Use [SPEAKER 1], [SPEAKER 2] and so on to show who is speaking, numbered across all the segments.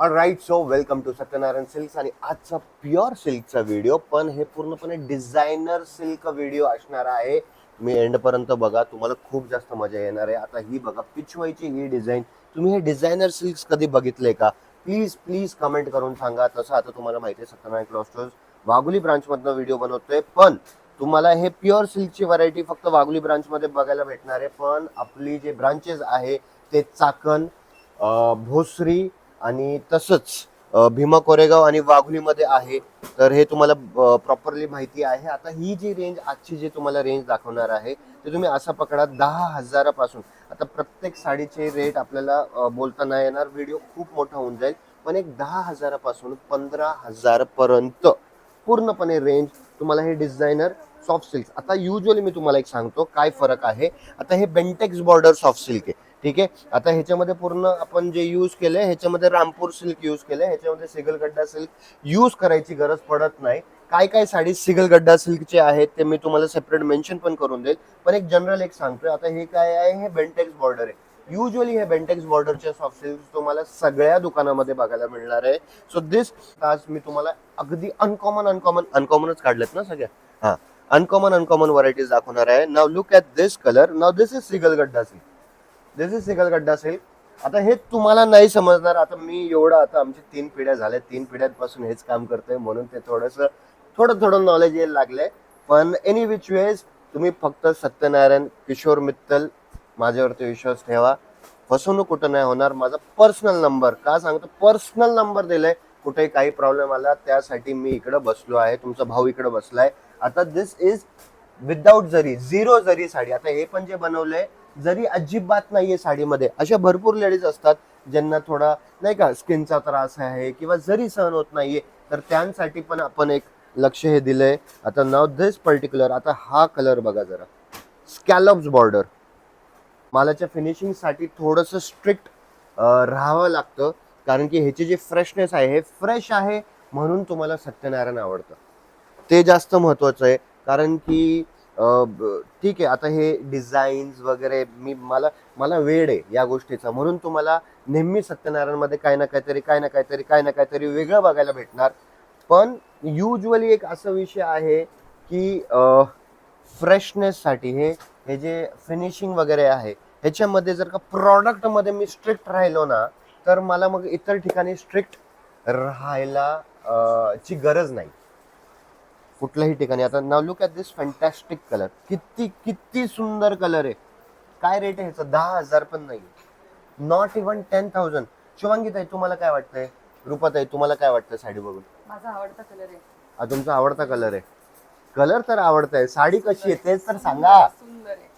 [SPEAKER 1] Alright, so welcome to Satyanarayana Silks. आणि आजचा pure सिल्कचा व्हिडिओ, पण हे पूर्णपणे डिझायनर सिल्क व्हिडिओ असणार आहे. मी एंड पर्यंत बघा, तुम्हाला खूप जास्त मजा येणार आहे. आता ही बघा, पिचवाईची ही डिझाईन, तुम्ही हे डिझायनर सिल्क्स कधी बघितले का? प्लीज प्लीज कमेंट करून सांगा. तसं आता तुम्हाला माहिती आहे, Satyanarayan cloth stores Wagholi branch मधनं व्हिडिओ बनवतोय, पण तुम्हाला हे प्युअर सिल्कची व्हरायटी फक्त वाघोली ब्रांच मध्ये बघायला भेटणार आहे. पण आपली जे ब्रांचेस आहे ते चाकण, भोसरी आणि तसंच भीमा कोरेगाव आणि वाघोलीमध्ये आहे. तर हे तुम्हाला प्रॉपरली माहिती आहे. आता ही जी रेंज, आजची जी तुम्हाला रेंज दाखवणार आहे, ते तुम्ही असा पकडा 10,000पासून. आता प्रत्येक साडीचे रेट आपल्याला बोलता नाही येणार, व्हिडिओ खूप मोठा होऊन जाईल. पण एक 10,000पासून 15,000 पर्यंत पूर्णपणे रेंज तुम्हाला हे डिझायनर सॉफ्ट सिल्क. आता युजली मी तुम्हाला एक सांगतो काय फरक आहे. आता हे बेंटेक्स बॉर्डर सॉफ्ट सिल्क आहे, ठीक आहे. आता ह्याच्यामध्ये पूर्ण आपण जे यूज केलंय, ह्याच्यामध्ये रामपूर सिल्क यूज केलंय, ह्याच्यामध्ये सिगल गड्डा सिल्क यूज करायची गरज पडत नाही. काय काय साडी सिगल गड्डा सिल्कचे आहेत ते मी तुम्हाला सेपरेट मेन्शन पण करून देईल. पण एक जनरल एक सांगतोय, आता हे काय आहे, हे बेंटेक्स बॉर्डर आहे. युजली हे बेंटेक्स बॉर्डरचे सॉफ्ट सिल्क तुम्हाला सगळ्या दुकानामध्ये बघायला मिळणार आहे. सो दिस आज मी तुम्हाला अगदी अनकॉमनच काढलेत ना सगळ्या, हा, अनकॉमन व्हरायटीज दाखवणार आहे. Now look at this colour. Now this is सिगल गड्डा सिल्क. दिस इज सिगल गड्डा सिल्क. आता हे तुम्हाला नाही समजणार. आता मी एवढं, आता आमची 3 पिढ्या झाल्या, 3 पिढ्यांपासून हेच काम करतोय, म्हणून ते थोडं नॉलेज यायला लागलंय. पण एनी विच वेज तुम्ही फक्त सत्यनारायण किशोर मित्तल माझ्यावरती विश्वास ठेवा. फसवणूक कुठं नाही होणार. माझा पर्सनल नंबर का सांगतो, पर्सनल नंबर दिलाय. कुठे काही प्रॉब्लेम आला त्यासाठी मी इकडे बसलो आहे, तुमचा भाऊ इकडे बसलाय. आता दिस इज विदाउट जरी, झिरो जरी साडी. आता हे पण जे बनवलंय, जरी अजिबात नाहीये साडीमध्ये. अशा भरपूर लेडीज असतात ज्यांना थोडा नाही का स्किनचा त्रास आहे किंवा जरी सहन होत नाहीये, तर त्यांसाठी पण आपण एक लक्ष हे दिलंय. आता नाव दिस पर्टिक्युलर, आता हा कलर बघा जरा, स्कॅलॉप्स बॉर्डर. मालाच्या फिनिशिंग साठी थोडंसं स्ट्रिक्ट राहावं लागतं, कारण की ह्याची जी फ्रेशनेस आहे, हे फ्रेश आहे म्हणून तुम्हाला सत्यनारायण आवडतं. ते जास्त महत्वाचं आहे. कारण की ठीक आहे, आता हे डिझाईन्स वगैरे मला वेळ आहे या गोष्टीचा, म्हणून तुम्हाला नेहमी सत्यनारायणमध्ये काय ना काहीतरी वेगळं बघायला भेटणार. पण युजली एक असा विषय आहे की फ्रेशनेससाठी हे हे जे फिनिशिंग वगैरे आहे, ह्याच्यामध्ये जर का प्रॉडक्टमध्ये मी स्ट्रिक्ट राहिलो ना, तर मला मग इतर ठिकाणी स्ट्रिक्ट राहायला ची गरज नाही कुठल्याही ठिकाणी. आता नाव look at this fantastic colour. किती किती सुंदर कलर आहे. काय रेट आहे ह्याचा? 10,000 पण नाही, नॉट इव्हन 10,000. शिवांगी ताई, तुम्हाला काय वाटतंय? रूपाताई, तुम्हाला काय वाटतं साडी बघून?
[SPEAKER 2] माझा आवडता कलर आहे.
[SPEAKER 1] हा, तुमचा आवडता कलर आहे. कलर तर आवडताय, साडी कशी आहे तेच तर सांगा.
[SPEAKER 2] सुंदर आहे.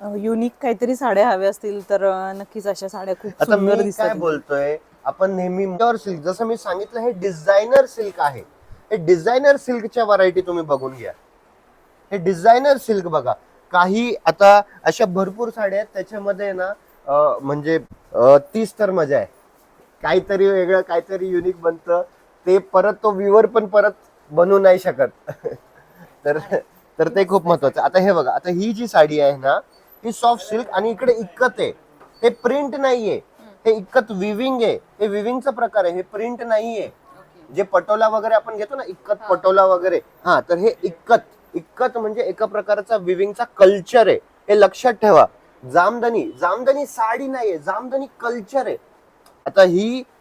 [SPEAKER 2] युनिक काहीतरी साड्या हव्या असतील तर नक्कीच अशा साड्या खूप
[SPEAKER 1] आता
[SPEAKER 2] सुंदर
[SPEAKER 1] मी
[SPEAKER 2] दिसतात.
[SPEAKER 1] काय बोलतोय, आपण नेहमी प्युअर सिल्क, जसं मी सांगितलं, हे डिझायनर सिल्क आहे. हे डिझायनर सिल्कच्या व्हरायटी तुम्ही बघून घ्या. हे डिझायनर सिल्क बघा. काही आता अशा भरपूर साड्या आहेत त्याच्यामध्ये ना, म्हणजे तीच तर मजा आहे. काहीतरी वेगळं, काहीतरी युनिक बनतं. ते परत तो व्ह्यूअर पण परत बनवू नाही शकत. तर तर ते खूप महत्वाचं. आता हे बघा, आता ही जी साडी आहे ना, ही सॉफ्ट सिल्क आणि इकडे इक्कत आहे. हे प्रिंट नाहीये, हे इक्कत विविंग आहे. हे विविंगचा प्रकार आहे, हे प्रिंट नाहीये. जे पटोला वगैरे आपण घेतो ना, इक्कत पटोला वगैरे, हा, तर हे इक्कत म्हणजे एका प्रकारचा विविंगचा कल्चर आहे. हे लक्षात ठेवा. जामदनी साडी नाहीये, जामदनी कल्चर आहे.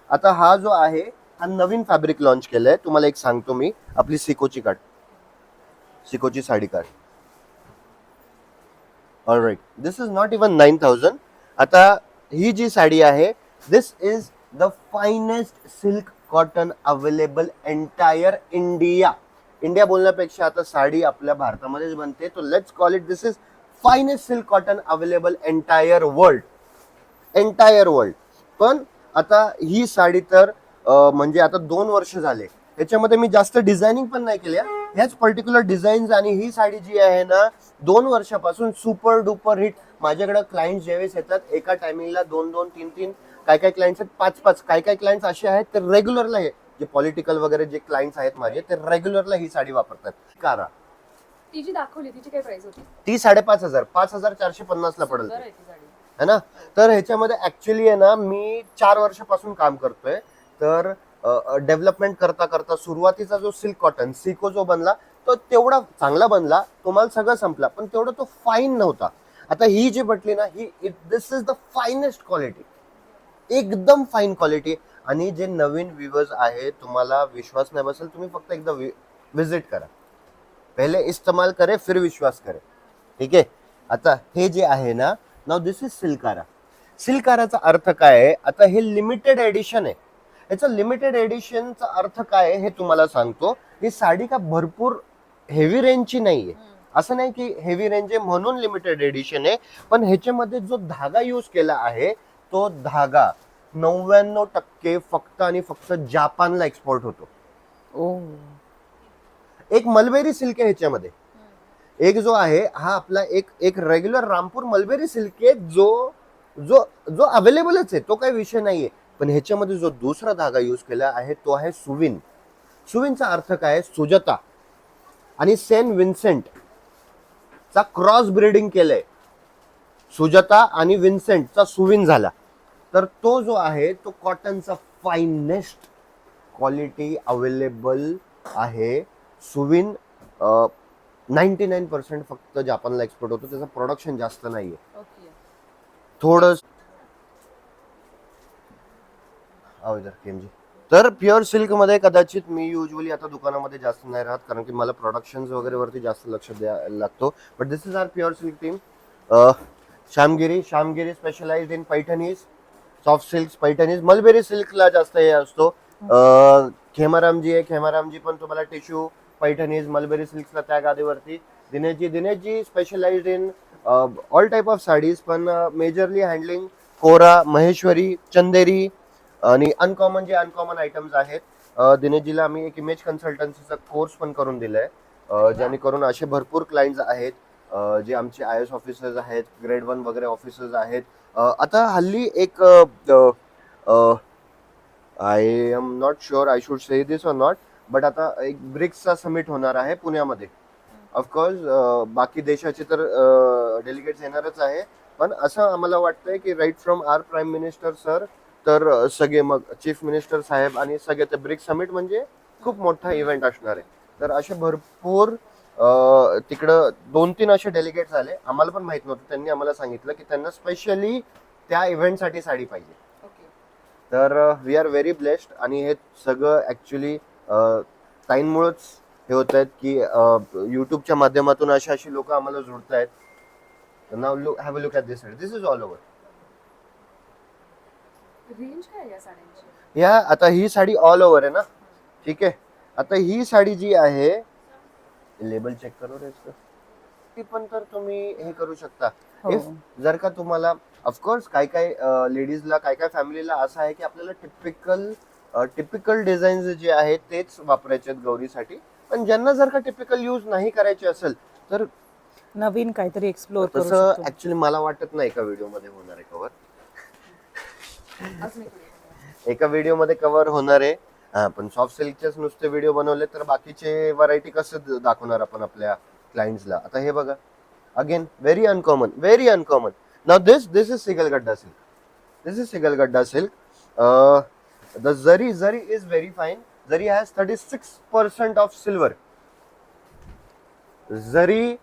[SPEAKER 1] आता हा जो आहे, हा नवीन फॅब्रिक लॉन्च केलंय. तुम्हाला एक सांगतो मी, आपली सिकोची साडी काढ. Alright, this is not even 9,000. आता ही जी साडी आहे, this is the finest silk cotton available entire India बोलण्यापेक्षा आता साडी आपल्या भारतामध्येच बनते, तो let's call it this is finest silk cotton available entire world. पण आता ही साडी तर म्हणजे आता 2 वर्ष झाले, त्याच्यामध्ये मी जास्त डिझायनिंग पण नाही केल्या. ह्याच पर्टिक्युलर डिझाईन्स, आणि ही साडी जी आहे ना, 2 वर्षापासून सुपर डुपर हिट. माझ्याकडे क्लायंट ज्यावेळेस येतात, एका टायमिंगला 2-2, 3-3, काय क्लायंट्स आहेत 5-5, काय क्लायंट्स असे आहेत ते रेग्युलरला, हे जे पॉलिटिकल वगैरे जे क्लायंट्स आहेत माझे, ते रेग्युलरला ही साडी वापरतात. कारा
[SPEAKER 2] ती जी दाखवली तिची काय प्राइस होती?
[SPEAKER 1] ती 5,500, 5,450 ला पडेल.
[SPEAKER 2] सुंदर आहे ती साडी.
[SPEAKER 1] है ना. तर ह्याच्यामध्ये ऍक्च्युली आहे ना मी 4 वर्षापासून काम करतोय. तर डेव्हलपमेंट करता करता सुरुवातीचा जो सिल्क कॉटन सिको जो बनला तो तेवढा चांगला बनला, तुम्हाला सगळं संपला, पण तेवढा तो फाईन नव्हता. आता ही जी म्हटली ना ही दिस इज द फायनेस्ट क्वालिटी, एकदम फाईन क्वालिटी. आणि जे नवीन व्ह्यूअर्स आहे तुम्हाला विश्वास नाही बसेल, तुम्ही फक्त एकदा विजिट करा, पहिले इस्तेमाल करे फिर विश्वास करे. ठीक आहे. आता हे जे आहे ना, नाव दिस इज सिल्कारा. सिल्काराचा अर्थ काय आहे, आता हे लिमिटेड एडिशन आहे. याचा लिमिटेड एडिशनचा अर्थ काय आहे हे तुम्हाला सांगतो. ही साडी का भरपूर हेवी रेंजची नाहीये, असं नाही की हेवी रेंज आहे म्हणून लिमिटेड एडिशन आहे, पण ह्याच्यामध्ये जो धागा यूज केला आहे तो धागा 99% फक्त आणि फक्त जापानला एक्सपोर्ट होतो.
[SPEAKER 2] ओ,
[SPEAKER 1] एक मलबेरी सिल्क आहे ह्याच्यामध्ये, एक जो आहे हा आपला एक रेग्युलर रामपूर मलबेरी सिल्क आहे जो जो जो अवेलेबलच आहे, तो काही विषय नाहीये. पण ह्याच्यामध्ये जो दुसरा धागा यूज केला आहे तो आहे सुविन. सुविनचा अर्थ काय, सुजाता आणि सेंट विन्सेंट चा क्रॉस ब्रीडिंग केलंय. सुजाता आणि विन्सेंटचा सुविन झाला. तर तो जो आहे तो कॉटनचा फायनेस्ट क्वालिटी अवेलेबल आहे. सुविन 99% फक्त जापानला एक्सपोर्ट होतो, त्याचं प्रोडक्शन जास्त नाहीये. थोडं तर प्युअर सिल्क मध्ये कदाचित मी युजली आता दुकानामध्ये जास्त नाही राहत, कारण की मला प्रोडक्शन वगैरे वरती जास्त लक्ष द्यायला लागतो. But this is our pure silk team. Shyamgiri specialized in Paithanis, soft silk Paithanis. Mulberry सिल्कला जास्त हे असतो. खेमारामजी आहे, खेमारामजी पण तुम्हाला टिश्यू पैठणीज मलबेरी सिल्कला त्या गादीवरती. Dineshji specialized in all type of saris, पण मेजरली हँडलिंग कोरा, महेश्वरी, चंदेरी आणि अनकॉमन जे अनकॉमन आयटम्स आहेत. दिनेशजीला आम्ही एक इमेज कन्सल्टन्सीचा कोर्स पण करून दिलाय, जेणेकरून असे भरपूर क्लायंट्स आहेत जे आमचे IAS ऑफिसर्स आहेत, ग्रेड 1 वगैरे ऑफिसर्स आहेत. आता हल्ली एक I am not sure I should say this or not, but आता एक ब्रिक्सचा समिट होणार आहे पुण्यामध्ये. ऑफकोर्स बाकी देशाचे तर डेलिगेट्स येणारच आहे, पण असं आम्हाला वाटतंय की right from our prime minister sir तर सगळे मग चीफ मिनिस्टर साहेब आणि सगळे ते ब्रिक्स समिट म्हणजे खूप मोठा इव्हेंट असणार आहे. तर असे भरपूर तिकडं 2-3 असे डेलिगेट्स आले, आम्हाला पण माहित नव्हतं. त्यांनी आम्हाला सांगितलं की त्यांना स्पेशली त्या इव्हेंटसाठी साडी पाहिजे. तर वी आर व्हेरी ब्लेस्ड. आणि हे सगळं ऍक्च्युली ताईंमुळेच हे होत आहेत की युट्यूबच्या माध्यमातून अशी लोक आम्हाला जोडत आहेत. Now have a look at this sari. This is all over.
[SPEAKER 3] Range काय आहे या साड्यांची?
[SPEAKER 1] या आता ही साडी ऑल ओव्हर आहे ना, ठीक आहे. आता ही साडी जी आहे, लेबल चेक करू रे इसका. ती पण तर तुम्ही हे करू शकता.
[SPEAKER 2] हो.
[SPEAKER 1] इफ जर का तुम्हाला ऑफकोर्स काय लेडीजला काय फॅमिलीला असं आहे की आपल्याला टिपिकल डिझाईन्स जे आहेत तेच वापरायचे आहेत गौरीसाठी, पण ज्यांना जर का टिपिकल यूज नाही करायचे असेल तर
[SPEAKER 2] नवीन काहीतरी एक्सप्लोर करू
[SPEAKER 1] तसं
[SPEAKER 2] शकतो.
[SPEAKER 1] ऍक्च्युली मला वाटत नाही एका व्हिडिओ मध्ये होणार आहे कव्हर.
[SPEAKER 3] अजून एक व्हिडिओ.
[SPEAKER 1] एका व्हिडिओ मध्ये कव्हर होणार आहे. हा, पण सॉफ्ट सिल्कचेच नुसते व्हिडिओ बनवले तर बाकीचे व्हरायटी कसं दाखवणार आपण आपल्या क्लायंट्सला. आता हे बघा, again very uncommon. Now this is सिगलगड्डा सिल्क. दिस इज सिगलगड्डा silk. The zari is very fine. Zari has 36% of silver. Zari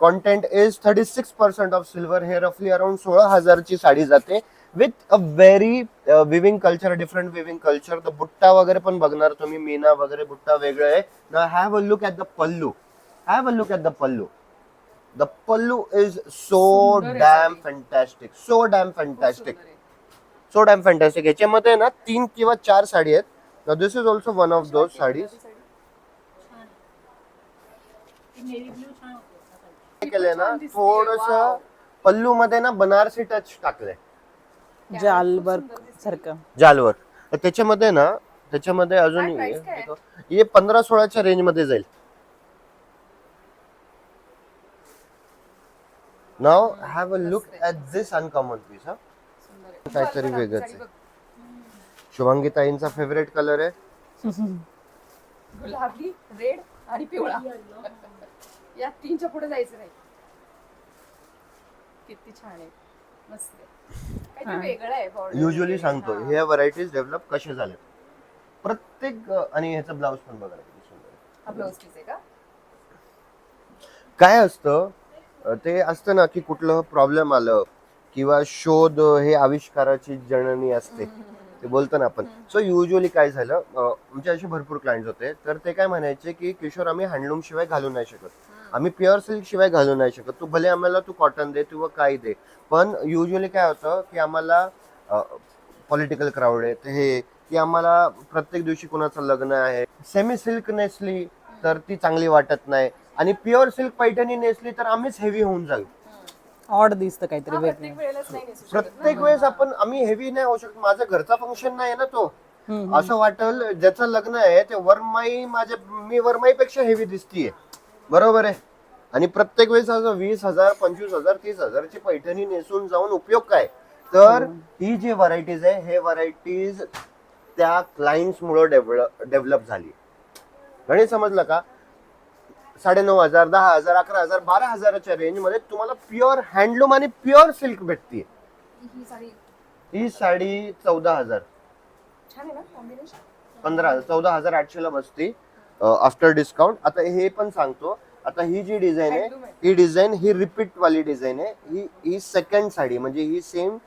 [SPEAKER 1] content is 36% of silver. हे रफली अराउंड 16,000 ची साडी जाते with a very weaving culture, different weaving culture. The butta वगैरे पण बघणार तुम्ही, मीना वगैरे बुट्टा वेगळं आहे. Now have a look at the pallu. The pallu is so
[SPEAKER 3] सुंदर आहे
[SPEAKER 1] damn
[SPEAKER 3] sari.
[SPEAKER 1] Fantastic, so damn
[SPEAKER 3] खूप
[SPEAKER 1] फॅन्टॅस्टिक,
[SPEAKER 3] सुंदर आहे.
[SPEAKER 1] So damn fantastic. ह्याच्यामध्ये ना 3 किंवा 4 साडी आहेत. Now this is also one of those saris. केलंय ना थोडस पल्लू मध्ये ना बनारसी टच टाकलंय,
[SPEAKER 2] जालवर्क सारखं.
[SPEAKER 1] जालवर. तर त्याच्यामध्ये अजून
[SPEAKER 3] काय price काय आहे?
[SPEAKER 1] हे 15-16च्या रेंज मध्ये जाईल. Now have a look at this uncommon piece. हा,
[SPEAKER 3] सुंदर आहे.
[SPEAKER 1] काहीतरी
[SPEAKER 3] बघ,
[SPEAKER 1] वेगळंच
[SPEAKER 3] साडी
[SPEAKER 1] आहे.
[SPEAKER 3] बघ.
[SPEAKER 1] शुभांगी ताईंचा फेवरेट कलर आहे.
[SPEAKER 3] गुलाबी, रेड आणि पिवळा. या 3च्या पुढे जायचं नाही. किती छान आहे. मस्त आहे. काहीतरी वेगळं आहे border
[SPEAKER 1] युजली
[SPEAKER 3] वगैरे.
[SPEAKER 1] सांगतो
[SPEAKER 3] हा.
[SPEAKER 1] हे व्हरायटीज डेव्हलप कसे झाले प्रत्येक आणि ह्याचा ब्लाऊज पण बघा किती सुंदर आहे.
[SPEAKER 3] हा ब्लाऊज पीस आहे का?
[SPEAKER 1] काय असतं ते असतं ना की कुठलं प्रॉब्लेम आलं किंवा शोध हे आविष्काराची जननी असते ते बोलतो ना आपण. सो युजली काय झालं आमचे असे भरपूर क्लायंट होते तर ते काय म्हणायचे की किशोर आम्ही हँडलूम शिवाय घालू नाही शकत, आम्ही प्युअर सिल्क शिवाय घालू नाही शकत, तू भले आम्हाला तू कॉटन दे किंवा काय दे. पण युजली काय होतं की आम्हाला पॉलिटिकल क्राऊड आहे हे की आम्हाला प्रत्येक दिवशी कोणाचं लग्न आहे, सेमी सिल्क नेसली तर ती चांगली वाटत नाही आणि प्युअर सिल्क पैठणी नेसली तर आम्हीच हेवी होऊन जाईल.
[SPEAKER 2] ऑड दिसतं काहीतरी
[SPEAKER 3] हा,
[SPEAKER 2] वेगळं.
[SPEAKER 3] प्रत्येक वेळेलाच नाही नेसू शकत
[SPEAKER 1] प्रत्येक
[SPEAKER 3] ना.
[SPEAKER 1] वेळेस आम्ही हेवी नाही होऊ शकत, माझा घरचा फंक्शन नाही ना तो.
[SPEAKER 2] हम्म.
[SPEAKER 1] असं वाटेल ज्याचं लग्न आहे ते वरमाई मी वरमाईपेक्षा हेवी दिसतीये, बरोबर आहे. आणि प्रत्येक वेळेस असं 20,000 25,000 30,000ची पैठणी नेसून जाऊन उपयोग काय. तर ही जी व्हरायटीज आहे हे व्हरायटीज त्या क्लायंट्स मुळे डेव्हलप झाली. गणित समजलं का. 9,500 10,000 11,000 12,000च्या रेंज मध्ये तुम्हाला प्युअर हँडलूम आणि प्युअर सिल्क भेटते.
[SPEAKER 3] ही साडी
[SPEAKER 1] ही साडी 14,000
[SPEAKER 3] छान आहे ना कॉम्बिनेशन.
[SPEAKER 1] 15,000 14,800 ला बसती आफ्टर डिस्काउंट. आता हे पण सांगतो, आता ही जी डिझाईन आहे
[SPEAKER 3] Handloom आहे.
[SPEAKER 1] ही डिझाईन ही रिपीट वाली डिझाईन आहे. ही सेकंड साडी म्हणजे ही सेम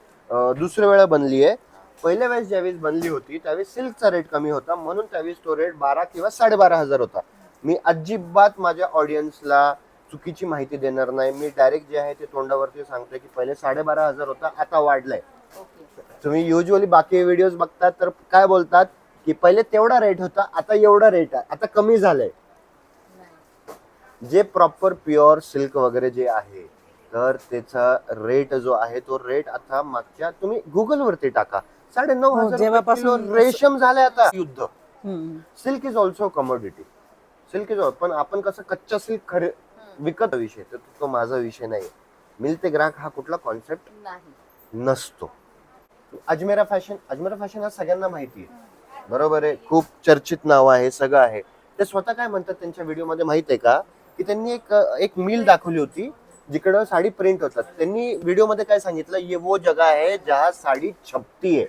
[SPEAKER 1] दुसऱ्या वेळा बनली आहे. पहिल्या वेळेस ज्यावेळेस बनली होती त्यावेळेस सिल्कचा रेट कमी होता म्हणून त्यावेळेस तो रेट 12 किंवा 12,500 होता. मी अजिबात माझ्या ऑडियन्सला चुकीची माहिती देणार नाही. मी डायरेक्ट जे आहे ते तोंडावरती सांगतोय की पहिले 12,500 होता आता वाढलाय.
[SPEAKER 3] ओके.
[SPEAKER 1] तुम्ही युजली बाकी व्हिडिओज बघतात तर काय बोलतात की पहिले तेवढा रेट होता आता एवढा रेट आहे, आता कमी झालंय.
[SPEAKER 3] नाही.
[SPEAKER 1] जे प्रॉपर प्युअर सिल्क वगैरे जे आहे तर त्याचा रेट जो आहे तो रेट आता मागच्या तुम्ही गुगल वरती टाका 9,500
[SPEAKER 2] जेव्हापासून
[SPEAKER 1] किलो रेशम झाले आता. युद्ध
[SPEAKER 2] हम्म.
[SPEAKER 1] Silk is also commodity. Silk is पण आपण कसं कच्चा सिल्क विकत विषय तर तो माझा विषय नाही. मिळते ग्राहक हा कुठला कॉन्सेप्ट
[SPEAKER 3] नाही.
[SPEAKER 1] नसतो. अजमेरा फॅशन हा सगळ्यांना माहिती आहे, बरोबर आहे. खूप चर्चित नाव आहे, सगळं आहे. ते स्वतः काय म्हणतात त्यांच्या व्हिडिओ मध्ये माहित आहे का की त्यांनी एक मिल दाखवली होती जिकडं साडी प्रिंट होतात. त्यांनी व्हिडिओ मध्ये काय सांगितलं, ये वो जगह है जहाँ साड़ी छपती है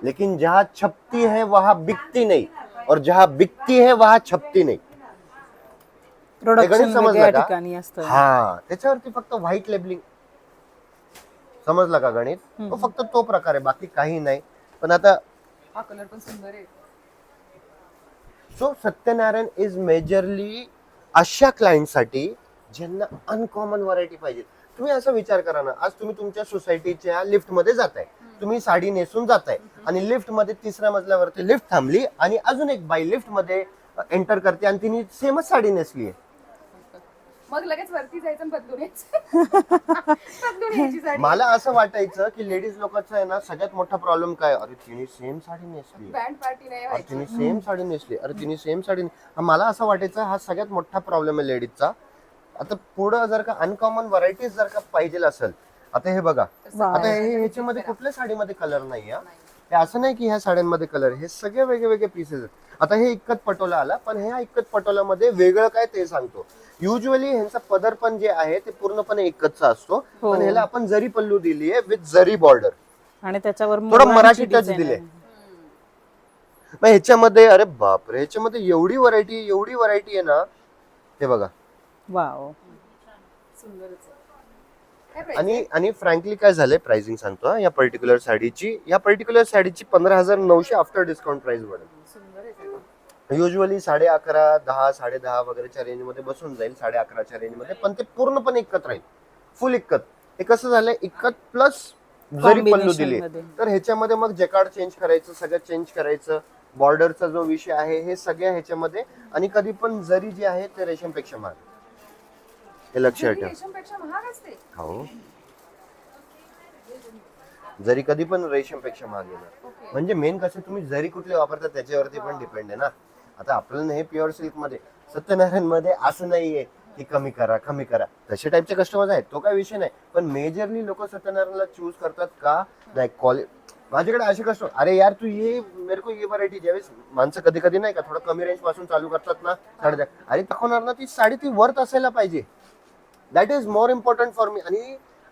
[SPEAKER 1] लेकिन जहाँ छपती है वहां बिकती नहीं और जहाँ बिकती है वहां छपती नहीं.
[SPEAKER 2] प्रोडक्शन
[SPEAKER 1] समजलं
[SPEAKER 2] वेगळ्या
[SPEAKER 1] का?
[SPEAKER 2] ठिकाणी असतं.
[SPEAKER 1] हा त्याच्यावरती फक्त व्हाईट लेबलिंग. समजलं का गणित. तो फक्त तो प्रकार आहे बाकी काही नाही. पण आता
[SPEAKER 3] हा कलर पण सुंदर आहे.
[SPEAKER 1] सो सत्यनारायण इज मेजरली अशा क्लायंटसाठी ज्यांना अनकॉमन व्हरायटी पाहिजे. तुम्ही असा विचार करा ना, आज तुम्ही तुमच्या सोसायटीच्या लिफ्ट मध्ये जाताय, तुम्ही साडी नेसून जाताय आणि लिफ्ट मध्ये तिसऱ्या मजल्यावरती लिफ्ट थांबली आणि अजून एक बाई लिफ्ट मध्ये एंटर करते आणि तिने सेमच साडी नेसली आहे.
[SPEAKER 3] मग लगेच वरती जायचं आणि बदलून यायचं. बदलून यायची साडी.
[SPEAKER 1] मला असं वाटायचं की लेडीज लोकांचा आहे ना सगळ्यात मोठा प्रॉब्लेम काय, अरे तिने सेम साडी नेसली,
[SPEAKER 3] बँड पार्टी नाही
[SPEAKER 1] अरे
[SPEAKER 3] व्हायची.
[SPEAKER 1] तिने सेम साडी नेसली, अरे तिने सेम साडी मला असं वाटायचं हा सगळ्यात मोठा प्रॉब्लेम आहे लेडीजचा. आता पुढं जर का अनकॉमन व्हरायटीज जर का पाहिजे असेल, आता हे बघा, आता हे ह्याच्यामध्ये कुठल्या साडीमध्ये कलर नाही. हे असं नाही की ह्या साड्यांमध्ये कलर, हे सगळे वेगळे पीसेस आहेत. आता हे इक्कत पटोला आला, पण ह्या इक्कत पटोलामध्ये वेगळं काय ते सांगतो. युजली ह्यांचा पदर पण जे आहे ते पूर्णपणे इक्कतचा असतो, पण ह्याला आपण जरी पल्लू दिली आहे विथ जरी बॉर्डर
[SPEAKER 2] आणि त्याच्यावर
[SPEAKER 1] थोडं
[SPEAKER 2] मोरांची
[SPEAKER 1] मराठी टच
[SPEAKER 2] design
[SPEAKER 1] दिले.
[SPEAKER 2] आहे.
[SPEAKER 1] मग ह्याच्यामध्ये अरे बापरे, ह्याच्यामध्ये एवढी व्हरायटी आहे ना. हे बघा.
[SPEAKER 2] वाव.
[SPEAKER 3] सुंदरच आहे. काय price
[SPEAKER 1] आणि
[SPEAKER 3] आहे?
[SPEAKER 1] आणि फ्रँकली काय झालंय प्राइसिंग सांगतो हा. या पर्टिक्युलर साडीची 15,900 आफ्टर डिस्काउंट प्राइस बनेल.
[SPEAKER 3] सुंदर आहे सगळं.
[SPEAKER 1] युजली 11.5 10 10.5 वगैरेच्या रेंज मध्ये बसून जाईल, 11.5च्या रेंज मध्ये, पण ते पूर्णपणे इक्कत राहील, फुल इक्कत. हे कसं झालंय, इक्कत प्लस जरी पल्लू
[SPEAKER 2] Combination
[SPEAKER 1] दिली
[SPEAKER 2] मध्ये.
[SPEAKER 1] तर ह्याच्यामध्ये मग जकार्ड चेंज करायचं, सगळं चेंज करायचं. बॉर्डरचा जो विषय आहे हे सगळ्या ह्याच्यामध्ये. आणि कधी पण जरी जे आहे ते रेशमपेक्षा महाग, हे लक्षात
[SPEAKER 3] जरी
[SPEAKER 1] ठेवा.
[SPEAKER 3] रेशमपेक्षा महाग असते.
[SPEAKER 1] हो, जरी कधी पण रेशमपेक्षा महाग येणार.
[SPEAKER 3] ओके.
[SPEAKER 1] म्हणजे मेन कसं तुम्ही जरी कुठले वापरता त्याच्यावरती पण डिपेंड आहे ना. आता आपल्याला हे प्युअर सिल्क मध्ये, सत्यनारायण मध्ये असं नाहीये की कमी करा. तसे टाईपचे कस्टमर्स आहेत, तो काय विषय नाही. पण मेजरली लोक सत्यनारायणला चूज करतात का नाही. माझ्याकडे असे कस्टमर, अरे यार तू ये मेरे को ये व्हरायटी. ज्यावेळेस माणसं कधी कधी नाही का थोडं कमी रेंज पासून चालू करतात ना साड्या, अरे दाखवणार ना ती साडी ती वर्थ असायला पाहिजे. That is more important for me.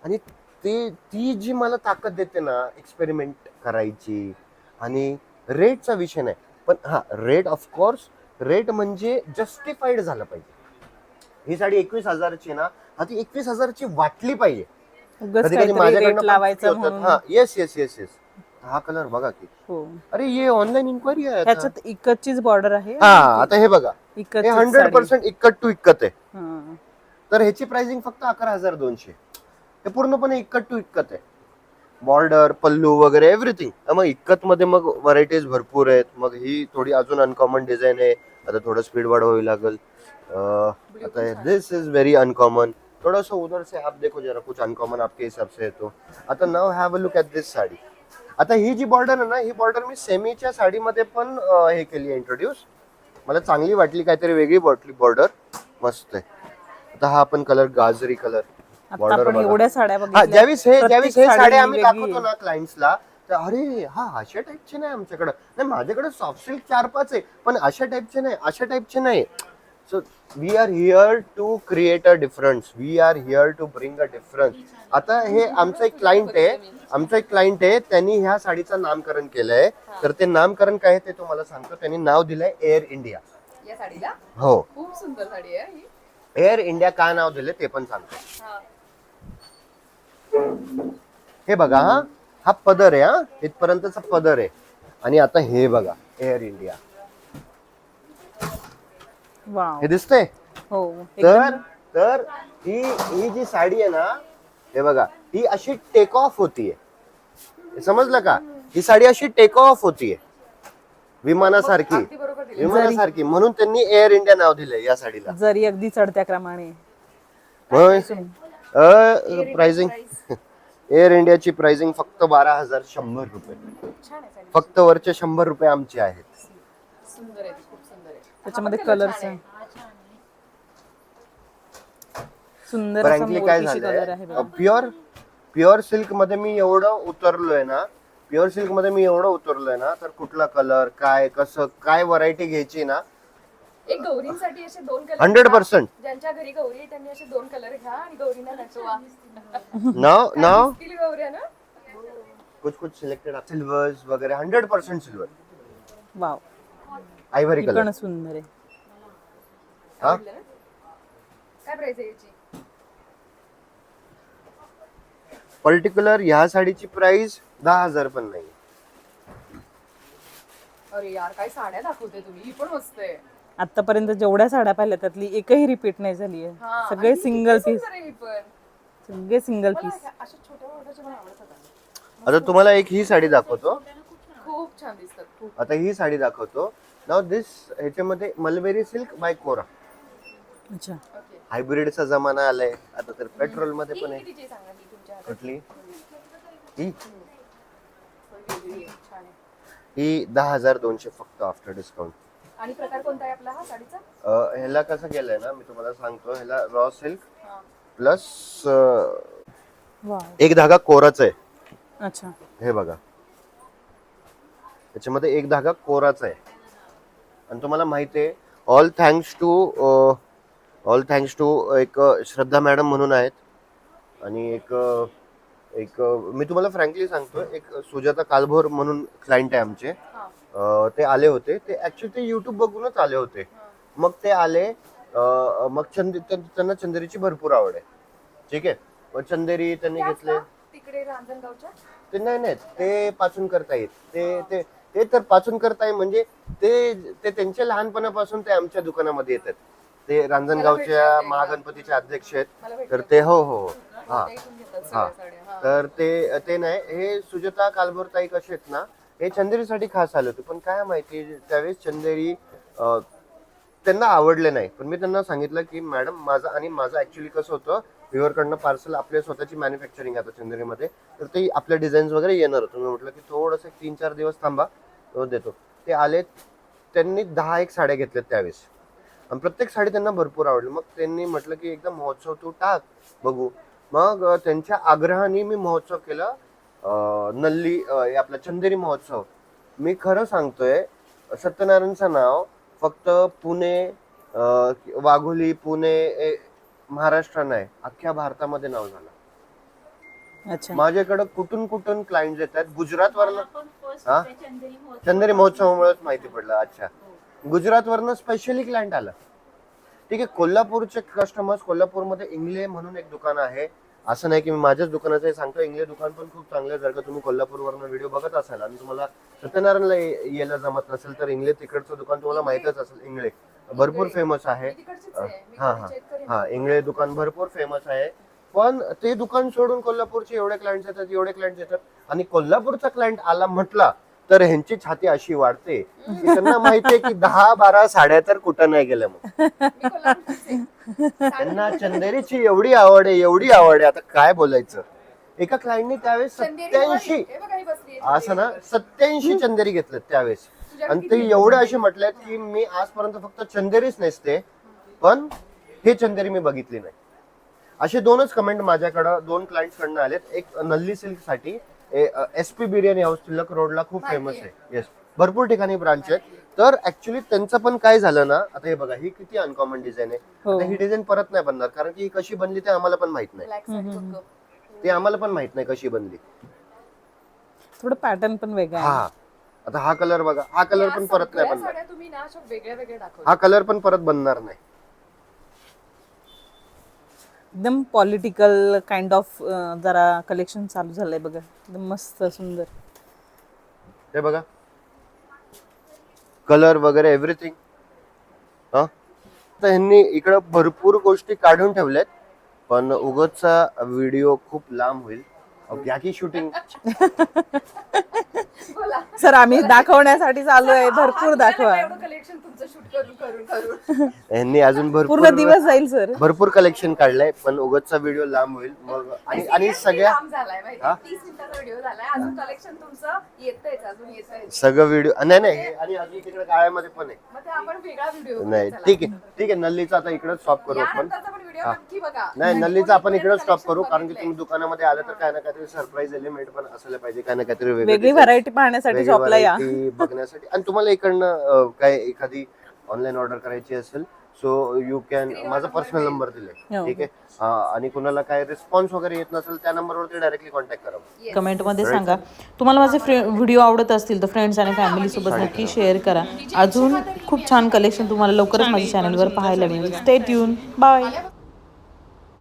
[SPEAKER 1] आणि ती जी मला ताकद देते ना एक्सपेरिमेंट करायची. आणि रेटचा विषय नाही, पण हा रेट ऑफकोर्स रेट म्हणजे जस्टिफाईड झालं पाहिजे. ही साडी 21,000ची ना, हा ती 21,000ची वाटली पाहिजे.
[SPEAKER 2] उगाच
[SPEAKER 1] कधी कधी
[SPEAKER 2] काहीतरी
[SPEAKER 1] माझ्याकडनं
[SPEAKER 2] रेट
[SPEAKER 1] पण
[SPEAKER 2] लावायचं
[SPEAKER 1] चुकी होतात.
[SPEAKER 2] म्हणून.
[SPEAKER 1] हा येस येस येस येस. हा कलर बघा की,
[SPEAKER 2] हो,
[SPEAKER 1] अरे ये ऑनलाईन इन्क्वायरी आहे आता.
[SPEAKER 2] ह्याच्यात इकतचीच बॉर्डर आहे.
[SPEAKER 1] हा आता हे बघा, हे
[SPEAKER 2] इकतचीच
[SPEAKER 1] 100% इक्कत टू इक्कत आहे.
[SPEAKER 2] हा.
[SPEAKER 1] तर ह्याची प्राइसिंग फक्त 11,200. हे पूर्णपणे इक्कत टू इक्कत आहे. बॉर्डर, पल्लू वगैरे एव्हरीथिंग. मग इक्कत मध्ये मग व्हरायटीज भरपूर आहेत. मग ही थोडी अजून अनकॉमन डिझाईन आहे. आता थोडं स्पीड वाढवावी लागेल. आता दिस इज वेरी अनकॉमन. थोड़ा सा उधर से आप देखो जरा, कुछ अनकॉमन आपके हिसाब से है तो. आता now have a look at this sari. आता ही जी बॉर्डर आहे ना, ही बॉर्डर मी सेमीच्या साडीमध्ये पण हे केली आहे इंट्रोड्यूस. मला चांगली वाटली, काहीतरी वेगळी बॉर्डर मस्त आहे. आता हा आपण कलर गाजरी कलर
[SPEAKER 2] आता
[SPEAKER 1] बॉर्डर
[SPEAKER 2] आपण एवढ्या साड्या
[SPEAKER 1] हा
[SPEAKER 2] बघितल्या.
[SPEAKER 1] ज्यावेळेस हे
[SPEAKER 2] प्रत्येक
[SPEAKER 1] साड्या
[SPEAKER 2] साडी
[SPEAKER 1] आम्ही
[SPEAKER 2] वेगळी
[SPEAKER 1] दाखवतो
[SPEAKER 2] आहे.
[SPEAKER 1] ना क्लायंट्सला, तर अरे हा अशा टाईपचे नाही आमच्याकडे. नाही माझ्याकडे सॉफ्ट सिल्क 4-5 आहे, पण अशा टाईपचे नाही, अशा टाईपचे नाही. So we are here to create a difference. We are here to bring a difference. आता हे आमचं एक क्लायंट आहे, त्यांनी ह्या साडीचं नामकरण केलंय. तर ते नामकरण काय आहे ते तुम्हाला सांगतो. त्यांनी नाव दिलंय एअर इंडिया.
[SPEAKER 3] या साडीला
[SPEAKER 1] हो,
[SPEAKER 3] खूप सुंदर साडी आहे ही.
[SPEAKER 1] एअर इंडिया का नाव दिले ते पण सांगतो.
[SPEAKER 3] हा.
[SPEAKER 1] हे बघा, हा पदर आहे. हा इथपर्यंतचा पदर आहे. आणि आता हे बघा एअर इंडिया,
[SPEAKER 2] वाव.
[SPEAKER 1] हे दिसतंय.
[SPEAKER 2] हो,
[SPEAKER 1] तर
[SPEAKER 2] एकदम.
[SPEAKER 1] तर ही जी साडी आहे ना, हे बघा, ही अशी टेक ऑफ होतीये. हे समजलं का? ही साडी अशी टेक ऑफ होतीये विमानासारखी.
[SPEAKER 3] अगदी बरोबर दिली.
[SPEAKER 1] विमानासारखी, म्हणून त्यांनी एअर इंडिया नाव दिलंय या साडीला.
[SPEAKER 2] जरी अगदी चढत्या क्रमाने.
[SPEAKER 1] प्राइसिंग एअर इंडियाची प्राइसिंग फक्त 12,100 रुपये.
[SPEAKER 3] छान आहे साडी.
[SPEAKER 1] फक्त वरचे 100 रुपये आमचे आहेत.
[SPEAKER 3] सुंदर आहे ती, खूप सुंदर आहे.
[SPEAKER 2] त्याच्यामध्ये
[SPEAKER 3] हा पण
[SPEAKER 2] कलर्स
[SPEAKER 3] छान आहे.
[SPEAKER 2] सुंदर असा
[SPEAKER 1] फ्रँकली काय
[SPEAKER 2] मोरपीशी कलर आहे
[SPEAKER 1] झालंय,
[SPEAKER 2] बघा.
[SPEAKER 1] प्युअर सिल्क मध्ये मी एवढं उतरलोय ना, तर कुठला कलर काय कसं काय व्हरायटी घ्यायची ना,
[SPEAKER 3] एक गौरींसाठी असे 2 कलर
[SPEAKER 1] 100%.
[SPEAKER 3] ज्यांच्या घरी गौरी आहे त्यांनी असे 2 कलर घ्या आणि गौरींना नचवा.
[SPEAKER 1] नाव
[SPEAKER 3] दिसतील गौरी आहे ना.
[SPEAKER 1] कुछ सिलेक्टेड सिल्वर्स वगैरे 100% सिल्वर.
[SPEAKER 2] वाव,
[SPEAKER 1] आयव्हरी
[SPEAKER 2] ही
[SPEAKER 1] कलर.
[SPEAKER 2] पण सुंदर आहे.
[SPEAKER 1] हा
[SPEAKER 3] आवडलं ना? काय प्राइस आहे याची?
[SPEAKER 1] पर्टिक्युलर ह्या साडीची प्राइस 10,000 पण नाही.
[SPEAKER 3] अरे यार, काय साड्या दाखवते तुम्ही. ही पण मस्त आहे.
[SPEAKER 2] आतापर्यंत जेवढ्या साड्या पाहिल्या त्यातली एकही रिपीट नाही झाली आहे.
[SPEAKER 3] हा,
[SPEAKER 2] सगळे
[SPEAKER 3] आणि
[SPEAKER 2] सिंगल
[SPEAKER 3] किती
[SPEAKER 2] पीस,
[SPEAKER 3] सुंदर आहे ही पण.
[SPEAKER 2] सगळे सिंगल
[SPEAKER 3] मला
[SPEAKER 2] पीस.
[SPEAKER 3] अशा छोट्या ऑर्डरचे पण आवडतात.
[SPEAKER 1] आता तुम्हाला एक ही साडी दाखवतो.
[SPEAKER 3] खूप छान दिसतात. खूप.
[SPEAKER 1] आता ही साडी दाखवतो. नाव दिस, ह्याच्यामध्ये मलबेरी सिल्क बाय कोरा.
[SPEAKER 2] अच्छा,
[SPEAKER 3] ओके.
[SPEAKER 1] हायब्रिडचा जमाना आलाय आता, तर पेट्रोल मध्ये पण
[SPEAKER 3] ही
[SPEAKER 1] आहे.
[SPEAKER 3] कितीची आहे सांगा ही तुमच्या हातात?
[SPEAKER 1] कुठली ही?
[SPEAKER 3] वेगळी आहे, छान आहे.
[SPEAKER 1] ही 10,200 फक्त आफ्टर डिस्काउंट.
[SPEAKER 3] आणि प्रकार कोणता आहे आपला हा साडीचा?
[SPEAKER 1] ह्याला कसं केलंय ना, मी तुम्हाला सांगतो. ह्याला रॉ सिल्क
[SPEAKER 3] हा.
[SPEAKER 1] Plus
[SPEAKER 2] wow.
[SPEAKER 1] एक धागा कोराच आहे.
[SPEAKER 2] अच्छा,
[SPEAKER 1] हे बघा, त्याच्यामध्ये एक धागा कोराचा आहे. आणि तुम्हाला माहिती आहे, ऑल थँक्स टू एक श्रद्धा मॅडम म्हणून आहेत. आणि एक मी तुम्हाला फ्रँकली सांगतो, एक सुजाता कालभोर म्हणून क्लायंट आहे आमचे.
[SPEAKER 3] हा.
[SPEAKER 1] ते आले होते. ते ऍक्च्युली ते युट्यूब बघूनच आले होते. मग ते आले, मग त्यांना चंदेरीची भरपूर आवड आहे. ठीक आहे, मग चंदेरी त्यांनी
[SPEAKER 3] त्याच
[SPEAKER 1] घेतले.
[SPEAKER 3] का? तिकडे रांजणगावच्या.
[SPEAKER 1] ते नाही, ते पाचून करता येत. ते तर पाचून करताय म्हणजे ते त्यांच्या लहानपणापासून ते आमच्या दुकानामध्ये येतात. ते रांजणगावच्या महागणपतीचे अध्यक्ष आहेत.
[SPEAKER 3] मला भेटलं.
[SPEAKER 1] तर ते हो हा
[SPEAKER 3] ते इथून घेतात
[SPEAKER 1] हा.
[SPEAKER 3] सगळ्या साड्या. हा.
[SPEAKER 1] तर ते नाही, हे सुजाता कालभोर ताई कसे आहेत ना, हे चंदेरीसाठी खास आले होते. पण काय माहिती, त्यावेळेस चंदेरी त्यांना आवडले नाही. पण मी त्यांना सांगितलं की मॅडम, माझं ऍक्च्युली कसं होतं, व्ह्युअरकडनं पार्सल आपल्या स्वतःची मॅन्युफॅक्चरिंग आता चंदेरीमध्ये, तर ते आपल्या डिझाईन्स वगैरे येणार होतं. मी म्हटलं की थोडंसं 3-4 दिवस थांबा, तो देतो. ते आले, त्यांनी 10-1 साड्या घेतल्यात त्यावेळेस. आणि प्रत्येक साडी त्यांना भरपूर आवडली. मग त्यांनी म्हटलं की एकदा महोत्सव तू टाक, बघू. मग त्यांच्या आग्रहाने मी महोत्सव केला, नल्ली आपला चंदेरी महोत्सव. मी खरं सांगतोय, सत्यनारायणचं नाव फक्त पुणे, वाघोली, पुणे, महाराष्ट्र नाही, अख्ख्या भारतामध्ये नाव झालं.
[SPEAKER 2] अच्छा.
[SPEAKER 1] माझ्याकडे कुठून कुठून क्लायंट येतात. गुजरात वरनं हा चंदेरी महोत्सवामुळेच माहिती पडलं. अच्छा, गुजरात वरनं स्पेशली क्लायंट आला. ठीक आहे. कोल्हापूरचे कस्टमर्स, कोल्हापूरमध्ये इंगले म्हणून एक दुकान आहे. असं नाही की मी माझ्याच दुकानाचं हे सांगतो, इंगले दुकान पण खूप चांगलं आहे. जर का तुम्ही कोल्हापूरवरनं व्हिडिओ बघत असाल आणि तुम्हाला सत्यनारायणला यायला जमत नसेल तर इंगले तिकडचं दुकान तुम्हाला माहितच असेल. इंगळे भरपूर फेमस आहे.
[SPEAKER 3] मी तिकडचीच आहे. मी
[SPEAKER 1] हा
[SPEAKER 3] कधी check करेन.
[SPEAKER 1] हा इंगळे दुकान भरपूर फेमस आहे. पण ते दुकान सोडून कोल्हापूरचे एवढे क्लायंट्स येतात, एवढे क्लायंट्स येतात. आणि कोल्हापूरचा क्लायंट आला म्हटला तर ह्यांची छाती अशी वाढते की त्यांना माहितीये की 10-12 साड्या तर कुठं नाही गेल्या. मग
[SPEAKER 3] मी कोल्हापूरचीच आहे.
[SPEAKER 1] त्यांना चंदेरीची एवढी आवड आहे, एवढी आवड आहे, आता काय बोलायचं. एका क्लायंटने त्यावेळेस
[SPEAKER 3] चंदेरी
[SPEAKER 1] 87
[SPEAKER 3] हे बघा ही बसली आहे.
[SPEAKER 1] असं ना 87 चंदेरी घेतलेत त्यावेळेस.
[SPEAKER 3] तुझ्याकडे
[SPEAKER 1] आणि ते एवढे असे म्हटलेत की मी आजपर्यंत फक्त चंदेरीच नेसते पण हे चंदेरी मी बघितली नाही. असे 2च कमेंट माझ्याकडे 2 क्लायंट्स कडनं आलेत. एक नल्ली सिल्क साठी SP बिर्याणी हाऊस तिलक रोडला खूप फेमस आहे. येस, भरपूर ठिकाणी ब्रांच आहेत. तर ऍक्च्युली त्यांचं पण काय झालं ना, आता हे बघा ही किती अनकॉमन डिझाईन आहे.
[SPEAKER 2] हो.
[SPEAKER 1] आता ही डिझाईन परत नाही बनणार कारण की ही कशी बनली ते आम्हाला पण माहित नाही.
[SPEAKER 3] Black side बघ.
[SPEAKER 1] ते आम्हाला पण माहित नाही कशी बनली.
[SPEAKER 2] थोडं पॅटर्न पण वेगळा
[SPEAKER 1] हा,
[SPEAKER 2] आहे.
[SPEAKER 1] आता हा कलर बघा, हा कलर
[SPEAKER 3] या
[SPEAKER 1] पण परत नाही
[SPEAKER 3] सगळ्या
[SPEAKER 1] बनणार.
[SPEAKER 3] साड्या तुम्ही ना अशा वेगळ्या वेगळ्या दाखवल्या.
[SPEAKER 1] हा कलर पण परत बनणार नाही.
[SPEAKER 2] एकदम पॉलिटिकल काइंड ऑफ जरा कलेक्शन चालू झालंय बघा. एकदम मस्त सुंदर.
[SPEAKER 1] हे बघा कलर वगैरे एव्हरीथिंग. हा, तर ह्यांनी इकडं भरपूर गोष्टी काढून ठेवल्यात पण उगाचचा व्हिडिओ खूप लांब होईल. घ्या की शूटिंग.
[SPEAKER 3] बोला.
[SPEAKER 2] सर आम्ही दाखवण्यासाठी चालू आहे. भरपूर दाखवा.
[SPEAKER 3] कलेक्शन तुमचं शूट करून करून करून
[SPEAKER 1] ह्यांनी अजून
[SPEAKER 2] पूर्ण दिवस जाईल सर.
[SPEAKER 1] भरपूर कलेक्शन काढलंय पण उगाचचा व्हिडिओ लांब होईल. मग आणि सगळ्या
[SPEAKER 3] लांब झालाय माहिती आहे. 30 मिनिटाचा व्हिडिओ झालाय. अजून कलेक्शन तुमचं येतंयच, अजून येतंय.
[SPEAKER 1] सगळं व्हिडिओ नाही नाही आणि अजून तिकडे गाळ्यामध्ये पण आहे.
[SPEAKER 3] मग ते आपण वेगळा व्हिडिओ
[SPEAKER 1] नाही ठीक आहे ठीक आहे. नल्लीचा आता इकडेच स्टॉप करू आपण.
[SPEAKER 3] यानंतरचा पण व्हिडिओ नक्की बघा.
[SPEAKER 1] नाही नल्लीचा आपण इकडेच स्टॉप करू कारण की तुम्ही दुकानामध्ये आलं तर काय ना काहीतरी सरप्राईज एलिमेंट पण असायला पाहिजे. काय ना काहीतरी
[SPEAKER 2] वेगळी व्हरायटी पाहण्यासाठी
[SPEAKER 1] वेगळी
[SPEAKER 2] शॉपला या.
[SPEAKER 1] variety बघण्यासाठी. आणि तुम्हाला इकडनं काय एखादी ऑनलाईन ऑर्डर करायची असेल सो यू कॅन, माझा पर्सनल नंबर दिलाय.
[SPEAKER 2] हो.
[SPEAKER 1] ठीक आहे. आणि कुणाला काय रिस्पॉन्स वगैरे येत नसेल त्या नंबरवरती डायरेक्टली कॉन्टॅक्ट करा.
[SPEAKER 2] कमेंटमध्ये सांगा तुम्हाला माझे व्हिडिओ आवडत असतील तर फ्रेंड्स आणि फॅमिली सोबत नक्की शेअर करा. अजून खूप छान कलेक्शन तुम्हाला लवकरच माझ्या चॅनलवर पाहायला मिळेल. Stay tune. बाय.